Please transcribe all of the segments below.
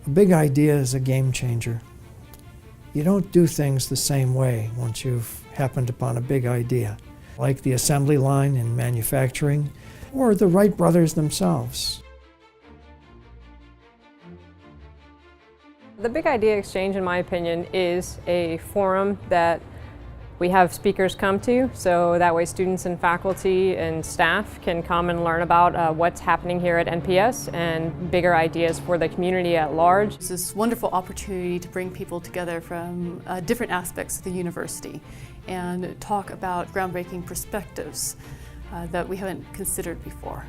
A big idea is a game changer. You don't do things the same way once you've happened upon a big idea, like the assembly line in manufacturing or the Wright brothers themselves. The Big Idea Exchange, in my opinion, is a forum that we have speakers come to, so that way students and faculty and staff can come and learn about what's happening here at NPS and bigger ideas for the community at large. It's this wonderful opportunity to bring people together from different aspects of the university and talk about groundbreaking perspectives that we haven't considered before.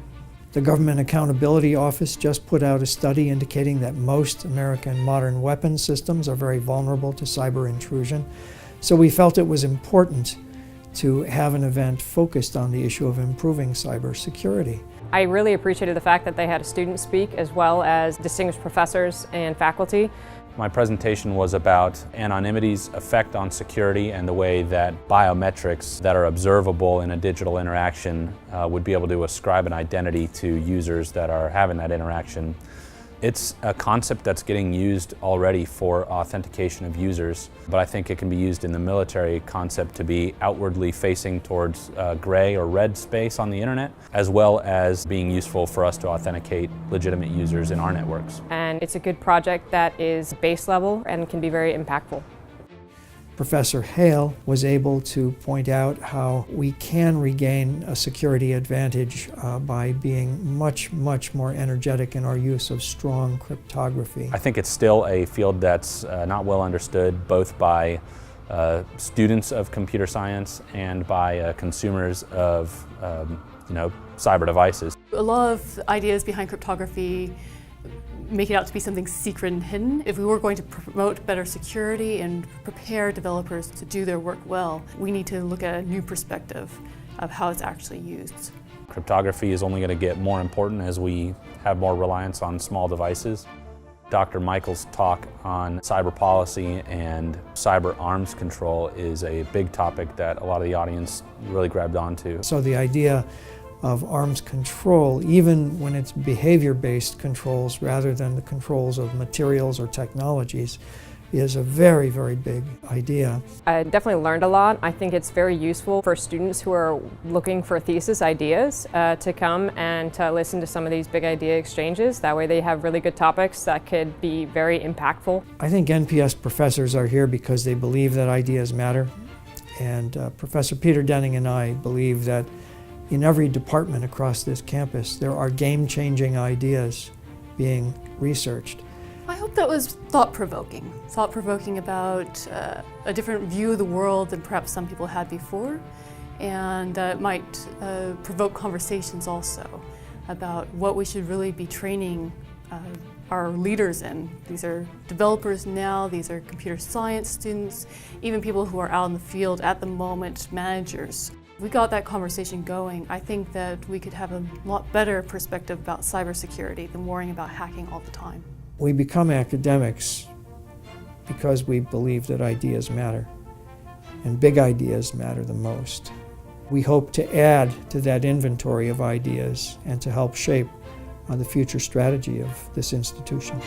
The Government Accountability Office just put out a study indicating that most American modern weapon systems are very vulnerable to cyber intrusion. So we felt it was important to have an event focused on the issue of improving cybersecurity. I really appreciated the fact that they had a student speak as well as distinguished professors and faculty. My presentation was about anonymity's effect on security and the way that biometrics that are observable in a digital interaction would be able to ascribe an identity to users that are having that interaction. It's a concept that's getting used already for authentication of users, but I think it can be used in the military concept to be outwardly facing towards gray or red space on the internet, as well as being useful for us to authenticate legitimate users in our networks. And it's a good project that is base level and can be very impactful. Professor Hale was able to point out how we can regain a security advantage by being much more energetic in our use of strong cryptography. I think it's still a field that's not well understood, both by students of computer science and by consumers of cyber devices. A lot of ideas behind cryptography make it out to be something secret and hidden. If we were going to promote better security and prepare developers to do their work well, we need to look at a new perspective of how it's actually used. Cryptography is only going to get more important as we have more reliance on small devices. Dr. Michael's talk on cyber policy and cyber arms control is a big topic that a lot of the audience really grabbed onto. So the idea of arms control, even when it's behavior-based controls rather than the controls of materials or technologies, is a very big idea. I definitely learned a lot. I think it's very useful for students who are looking for thesis ideas to come and to listen to some of these big idea exchanges. That way they have really good topics that could be very impactful. I think NPS professors are here because they believe that ideas matter. And Professor Peter Denning and I believe that in every department across this campus, there are game-changing ideas being researched. I hope that was thought-provoking about a different view of the world than perhaps some people had before, and it might provoke conversations also about what we should really be training our leaders in. These are developers now, these are computer science students, even people who are out in the field at the moment, managers. If we got that conversation going, I think that we could have a lot better perspective about cybersecurity than worrying about hacking all the time. We become academics because we believe that ideas matter, and big ideas matter the most. We hope to add to that inventory of ideas and to help shape the future strategy of this institution.